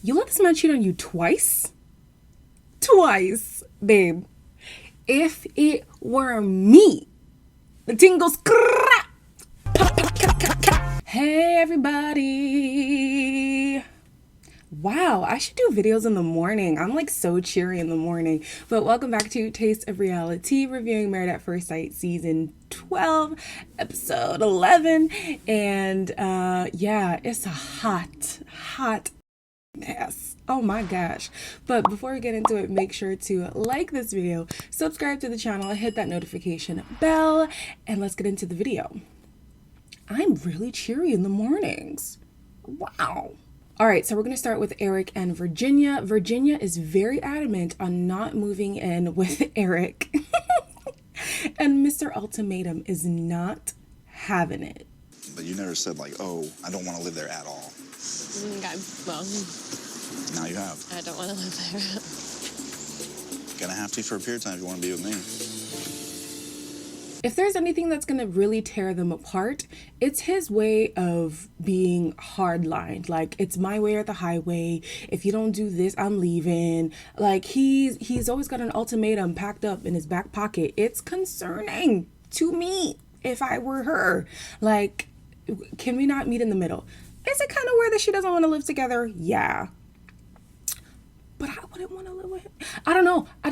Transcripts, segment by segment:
You let this man cheat on you twice? Twice, babe. If it were me, the ting goes. Hey, everybody. Wow, I should do videos in the morning. I'm like so cheery in the morning. But welcome back to Taste of Reality, reviewing Married at First Sight season 12, episode 11. And yeah, it's a hot mess. Oh my gosh. But before we get into it, make sure to like this video, subscribe to the channel, hit that notification bell, and let's get into the video. I'm really cheery in the mornings. Wow. All right, so we're going to start with Eric and Virginia. Virginia is very adamant on not moving in with Eric. And Mr. Ultimatum is not having it. But you never said like, oh, I don't want to live there at all. Well, Now you have. I don't want to live there. Gonna have to for a period of time if you want to be with me. If there's anything that's going to really tear them apart, it's his way of being hardlined. Like, it's my way or the highway. If you don't do this, I'm leaving. Like, he's always got an ultimatum packed up in his back pocket. It's concerning to me if I were her. Like, can we not meet in the middle? Is it kind of weird that she doesn't want to live together? Yeah. But I wouldn't want to live with him. I don't know. I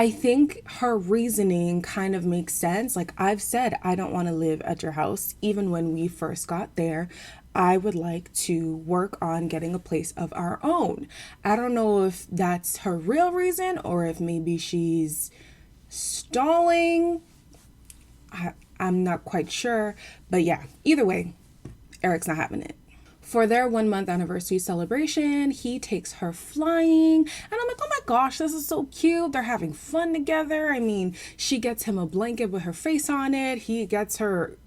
think her reasoning kind of makes sense. Like I've said, I don't want to live at your house. Even when we first got there, I would like to work on getting a place of our own. I don't know if that's her real reason or if maybe she's stalling. I'm not quite sure. But yeah, either way, Eric's not having it. For their 1 month anniversary celebration, he takes her flying. And I'm like, oh my gosh, this is so cute. They're having fun together. I mean, she gets him a blanket with her face on it. He gets her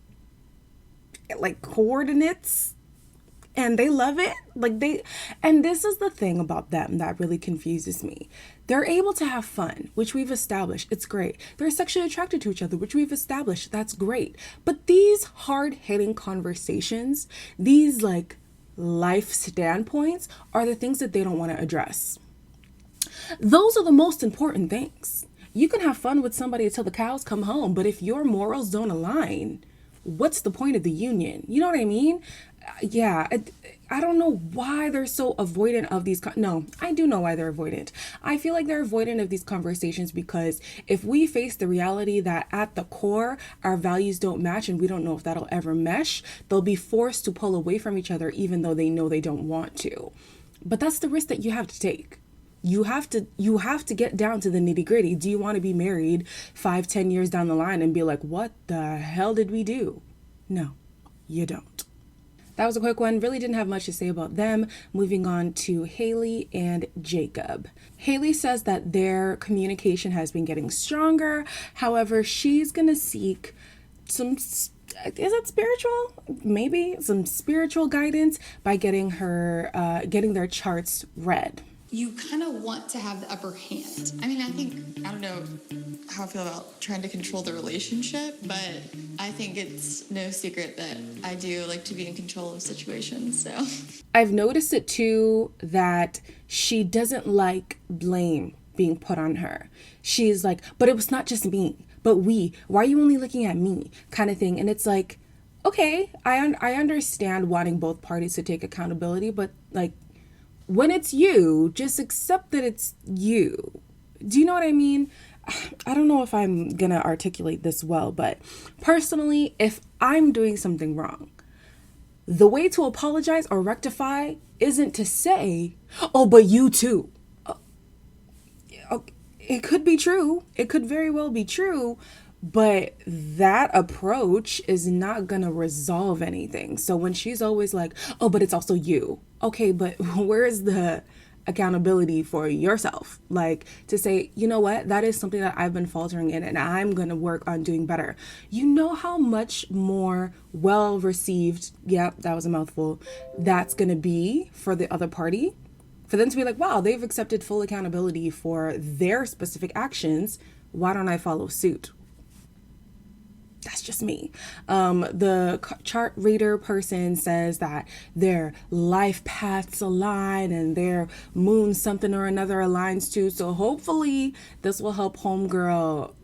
like coordinates. And they love it. And this is the thing about them that really confuses me. They're able to have fun, which we've established. It's great. They're sexually attracted to each other, which we've established. That's great. But these hard-hitting conversations, these like life standpoints are the things that they don't want to address. Those are the most important things. You can have fun with somebody until the cows come home, but if your morals don't align, what's the point of the union? You know what I mean? Yeah, I don't know why they're so avoidant of these. No, I do know why they're avoidant. I feel like they're avoidant of these conversations because if we face the reality that at the core, our values don't match and we don't know if that'll ever mesh, they'll be forced to pull away from each other even though they know they don't want to. But that's the risk that you have to take. You have to get down to the nitty-gritty. Do you want to be married 5-10 years down the line and be like, what the hell did we do? No, you don't. That was a quick one. Really didn't have much to say about them. Moving on to Haley and Jacob. Haley says that their communication has been getting stronger. However, she's going to seek some, is it spiritual? Maybe some spiritual guidance by getting their charts read. You kind of want to have the upper hand. I mean, I don't know how I feel about trying to control the relationship, but I think it's no secret that I do like to be in control of situations, so. I've noticed it too that she doesn't like blame being put on her. She's like, but it was not just me, but we. Why are you only looking at me? Kind of thing. And it's like, okay, I understand wanting both parties to take accountability, but like, when it's you, just accept that it's you. Do you know what I mean? I don't know if I'm going to articulate this well, but personally, if I'm doing something wrong, the way to apologize or rectify isn't to say, oh, but you too. It could be true. It could very well be true. But that approach is not going to resolve anything. So when she's always like, oh, but it's also you. Okay, but where's the accountability for yourself? Like to say, you know what, that is something that I've been faltering in and I'm going to work on doing better. You know how much more well received, yep, that was a mouthful, that's going to be for the other party. For them to be like, wow, they've accepted full accountability for their specific actions. Why don't I follow suit? That's just me. The chart reader person says that their life paths align and their moon something or another aligns too. So hopefully this will help homegirl,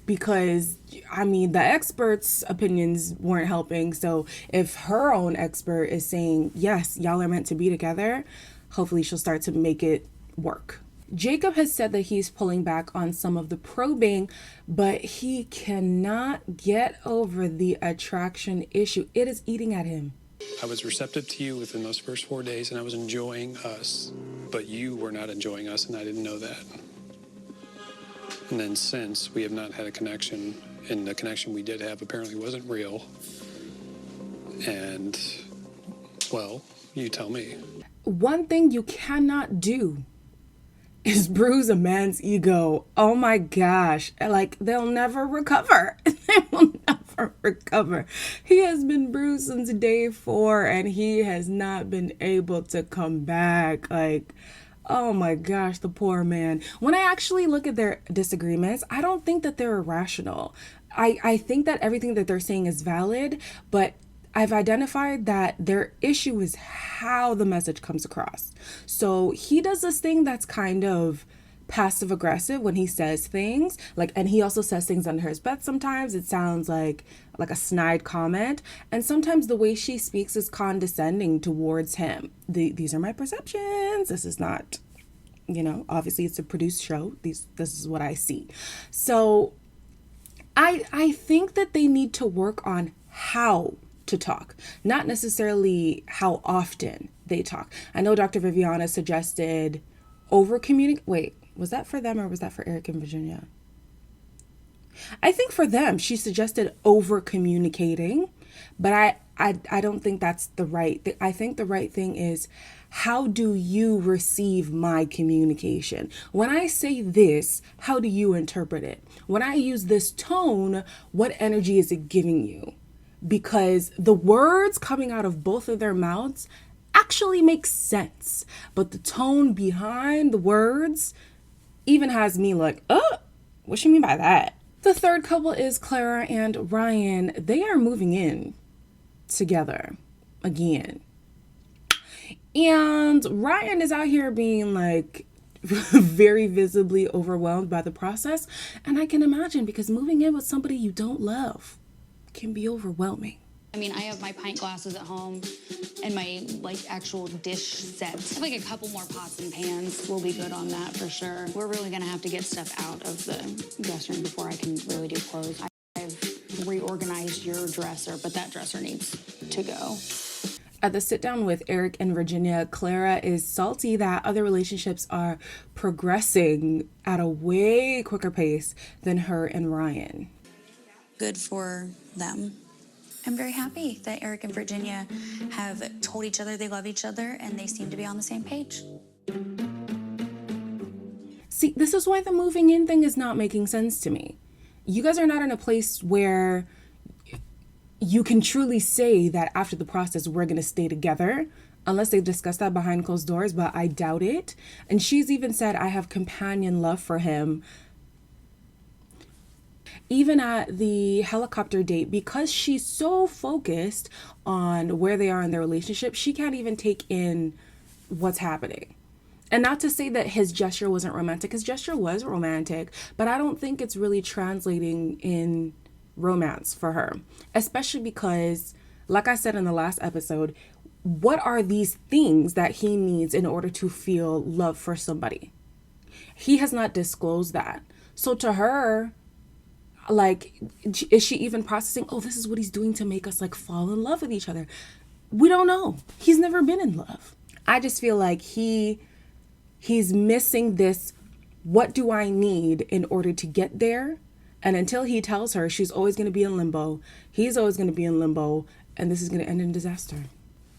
because I mean the experts' opinions weren't helping. So if her own expert is saying yes, y'all are meant to be together, hopefully she'll start to make it work. Jacob has said that he's pulling back on some of the probing, but he cannot get over the attraction issue. It is eating at him. I was receptive to you within those first 4 days, and I was enjoying us, but you were not enjoying us, and I didn't know that. And then since, we have not had a connection, and the connection we did have apparently wasn't real. And, well, you tell me. One thing you cannot do is bruise a man's ego. Oh my gosh. Like, they'll never recover. They will never recover. He has been bruised since day 4 and he has not been able to come back. Like, oh my gosh, the poor man. When I actually look at their disagreements, I don't think that they're irrational. I think that everything that they're saying is valid, but I've identified that their issue is how the message comes across. So he does this thing that's kind of passive aggressive when he says things, like, and he also says things under his breath. Sometimes it sounds like a snide comment, and sometimes the way she speaks is condescending towards him. These are my perceptions. This is not, obviously it's a produced show. This is what I see. So I think that they need to work on how to talk, not necessarily how often they talk. I know Dr. Viviana suggested Wait, was that for them or was that for Eric and Virginia? I think for them, she suggested over communicating, but I don't think that's the right thing. I think the right thing is, how do you receive my communication? When I say this, how do you interpret it? When I use this tone, what energy is it giving you? Because the words coming out of both of their mouths actually make sense, but the tone behind the words even has me like, oh, what you mean by that? The third couple is Clara and Ryan. They are moving in together again. And Ryan is out here being like very visibly overwhelmed by the process. And I can imagine, because moving in with somebody you don't love can be overwhelming. I mean, I have my pint glasses at home and my actual dish sets. I have a couple more pots and pans. We'll be good on that for sure. We're really gonna have to get stuff out of the dressing room before I can really do clothes. I've reorganized your dresser, but that dresser needs to go. At the sit down with Eric and Virginia, Clara is salty that other relationships are progressing at a way quicker pace than her and Ryan. Good for them. I'm very happy that Eric and Virginia have told each other they love each other and they seem to be on the same page. See, this is why the moving in thing is not making sense to me. You guys are not in a place where you can truly say that after the process, we're going to stay together, unless they discuss that behind closed doors, but I doubt it. And she's even said, I have companion love for him. Even at the helicopter date, because she's so focused on where they are in their relationship, she can't even take in what's happening. And not to say that his gesture wasn't romantic. His gesture was romantic, but I don't think it's really translating in romance for her. Especially because, like I said in the last episode, what are these things that he needs in order to feel love for somebody? He has not disclosed that. So to her, is she even processing, oh, this is what he's doing to make us fall in love with each other? We don't know. He's never been in love. I just feel like he's missing this, what do I need in order to get there? And until he tells her, she's always going to be in limbo. He's always going to be in limbo. And this is going to end in disaster.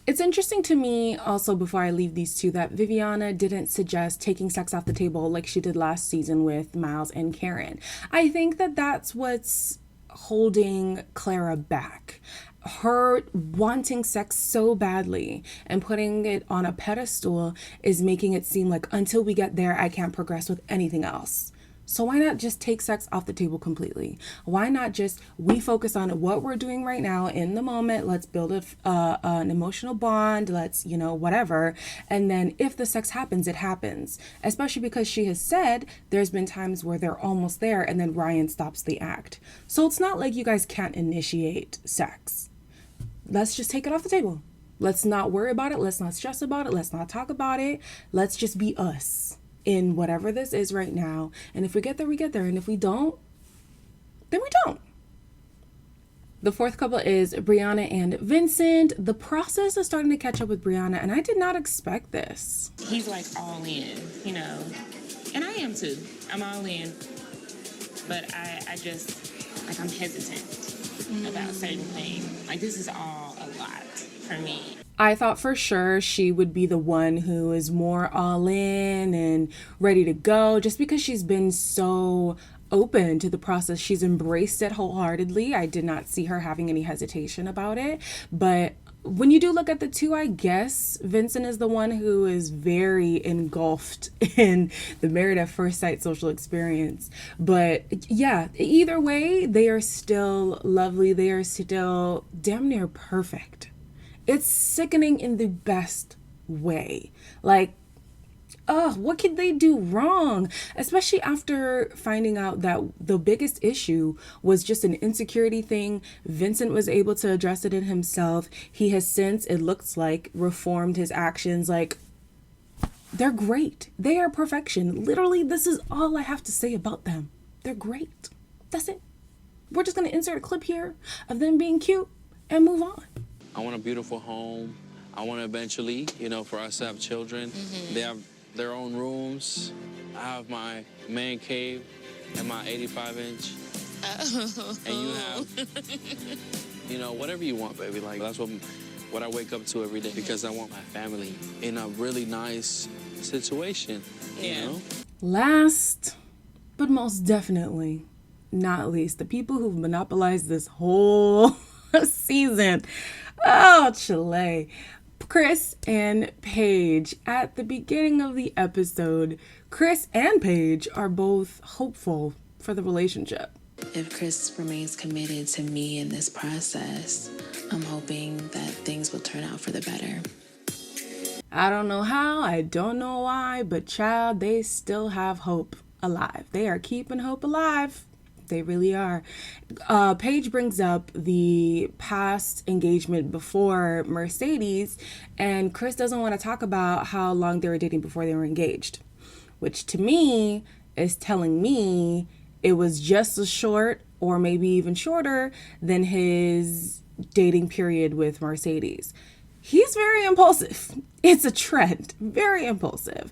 It's interesting to me also, before I leave these two, that Viviana didn't suggest taking sex off the table like she did last season with Miles and Karen. I think that that's what's holding Clara back. Her wanting sex so badly and putting it on a pedestal is making it seem like until we get there, I can't progress with anything else. So why not just take sex off the table completely? Why not just we focus on what we're doing right now in the moment? Let's build an emotional bond. Let's, whatever. And then if the sex happens, it happens. Especially because she has said there's been times where they're almost there and then Ryan stops the act. So it's not like you guys can't initiate sex. Let's just take it off the table. Let's not worry about it. Let's not stress about it. Let's not talk about it. Let's just be us in whatever this is right now. And if we get there, we get there. And if we don't, then we don't. The fourth couple is Brianna and Vincent. The process is starting to catch up with Brianna, and I did not expect this. He's like all in, and I am too. I'm all in. But I just, I'm hesitant about certain things. Like, this is all a lot for me. I thought for sure she would be the one who is more all in and ready to go just because she's been so open to the process. She's embraced it wholeheartedly. I did not see her having any hesitation about it. But when you do look at the two, I guess Vincent is the one who is very engulfed in the married at first sight social experience. But yeah, either way, they are still lovely. They are still damn near perfect. It's sickening in the best way. Like, what could they do wrong? Especially after finding out that the biggest issue was just an insecurity thing. Vincent was able to address it in himself. He has since, it looks like, reformed his actions. Like, they're great. They are perfection. Literally, this is all I have to say about them. They're great. That's it. We're just going to insert a clip here of them being cute and move on. I want a beautiful home. I want to eventually, for us to have children. Mm-hmm. They have their own rooms. I have my man cave and my 85-inch. Oh. And you have, whatever you want, baby. Like, that's what I wake up to every day because I want my family in a really nice situation, you know? Last, but most definitely not least, the people who've monopolized this whole season. Oh, Chile. Chris and Paige. At the beginning of the episode, Chris and Paige are both hopeful for the relationship. If Chris remains committed to me in this process, I'm hoping that things will turn out for the better. I don't know how, I don't know why, but child, they still have hope alive. They are keeping hope alive. They really are. Paige brings up the past engagement before Mercedes, and Chris doesn't want to talk about how long they were dating before they were engaged, which to me is telling me it was just as short or maybe even shorter than his dating period with Mercedes. He's very impulsive. It's a trend. Very impulsive.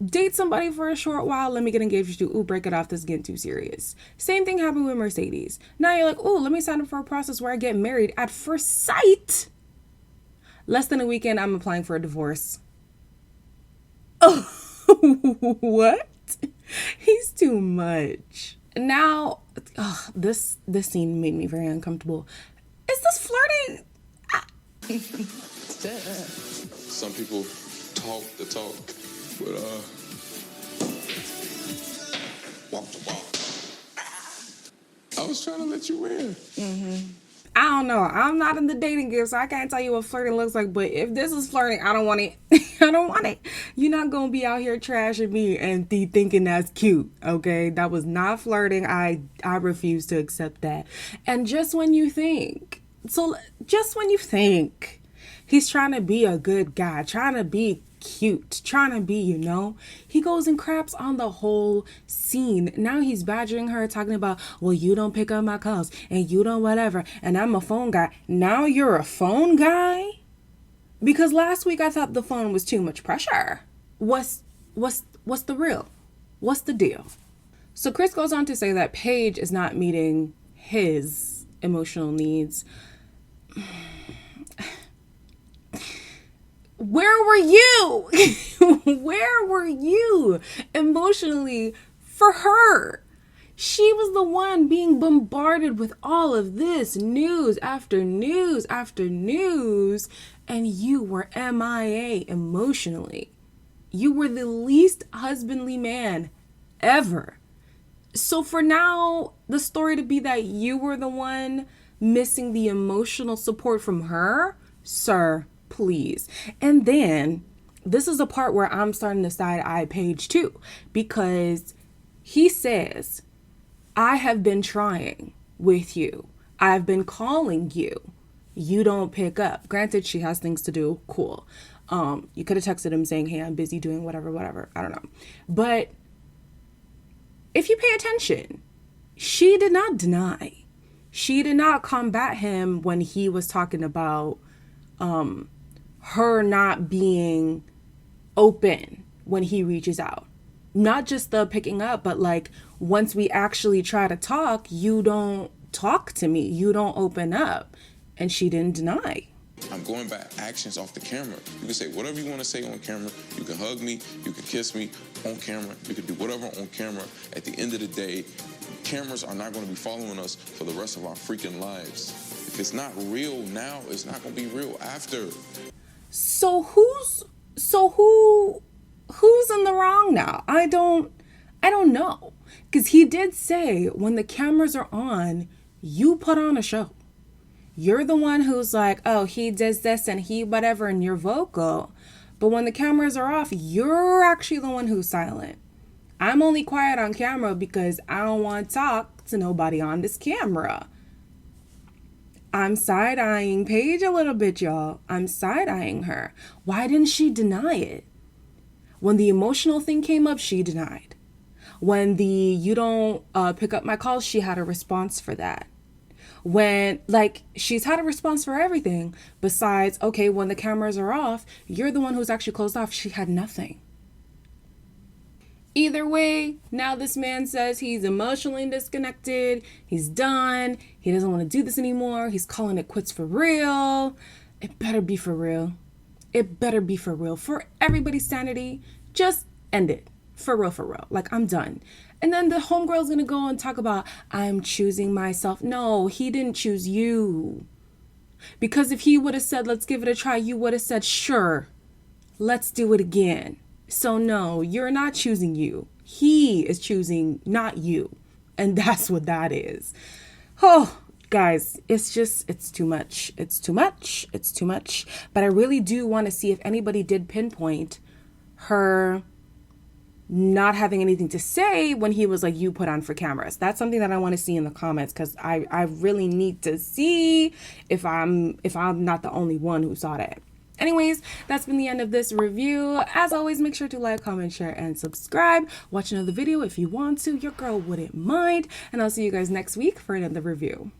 Date somebody for a short while, let me get engaged to, break it off, this is getting too serious. Same thing happened with Mercedes. Now you're like, let me sign up for a process where I get married at first sight. Less than a weekend, I'm applying for a divorce. Oh, what? He's too much. Now, this scene made me very uncomfortable. Is this flirting? Some people talk the talk. But, walk the walk. I was trying to let you in. Mm-hmm. I don't know. I'm not in the dating game, so I can't tell you what flirting looks like. But if this is flirting, I don't want it. I don't want it. You're not going to be out here trashing me and thinking that's cute, okay? That was not flirting. I refuse to accept that. And just when you think he's trying to be a good guy, trying to be cute, trying to be, he goes and craps on the whole scene. Now he's badgering her, talking about, well, you don't pick up my calls and you don't whatever, and I'm a phone guy. Now you're a phone guy? Because last week I thought the phone was too much pressure. What's the real? What's the deal? So Chris goes on to say that Paige is not meeting his emotional needs. Where were you? Where were you emotionally for her? She was the one being bombarded with all of this news after news after news, and you were MIA emotionally. You were the least husbandly man ever. So for now, the story to be that you were the one missing the emotional support from her, sir, please. And then this is the part where I'm starting to side eye Paige too, because he says, I have been trying with you. I've been calling you. You don't pick up. Granted, she has things to do. Cool. You could have texted him saying, hey, I'm busy doing whatever. I don't know. But if you pay attention, she did not deny. She did not combat him when he was talking about her not being open when he reaches out. Not just the picking up, but like once we actually try to talk, you don't talk to me. You don't open up. And she didn't deny. I'm going by actions off the camera. You can say whatever you want to say on camera. You can hug me. You can kiss me on camera. You can do whatever on camera. At the end of the day, cameras are not going to be following us for the rest of our freaking lives. If it's not real now, it's not going to be real after. So who's in the wrong now? I don't know. Because he did say when the cameras are on, you put on a show. You're the one who's like, oh, he does this and he whatever, and you're vocal. But when the cameras are off, you're actually the one who's silent. I'm only quiet on camera because I don't want to talk to nobody on this camera. I'm side-eyeing Paige a little bit, y'all. I'm side-eyeing her. Why didn't she deny it? When the emotional thing came up, she denied. When the you don't pick up my calls, she had a response for that. When, like, she's had a response for everything besides, okay, when the cameras are off, you're the one who's actually closed off. She had nothing. Either way, now this man says he's emotionally disconnected. He's done. He doesn't want to do this anymore. He's calling it quits for real. It better be for real. It better be for real. For everybody's sanity, just end it. For real. Like, I'm done. And then the homegirl's going to go and talk about, I'm choosing myself. No, he didn't choose you. Because if he would have said, let's give it a try, you would have said, sure, let's do it again. So no, you're not choosing you. He is choosing not you. And that's what that is. Oh, guys, it's too much. It's too much. But I really do want to see if anybody did pinpoint her not having anything to say when he was like, you put on for cameras. That's something that I want to see in the comments, because I really need to see if I'm not the only one who saw that. Anyways, that's been the end of this review. As always, make sure to like, comment, share, and subscribe. Watch another video if you want to. Your girl wouldn't mind. And I'll see you guys next week for another review.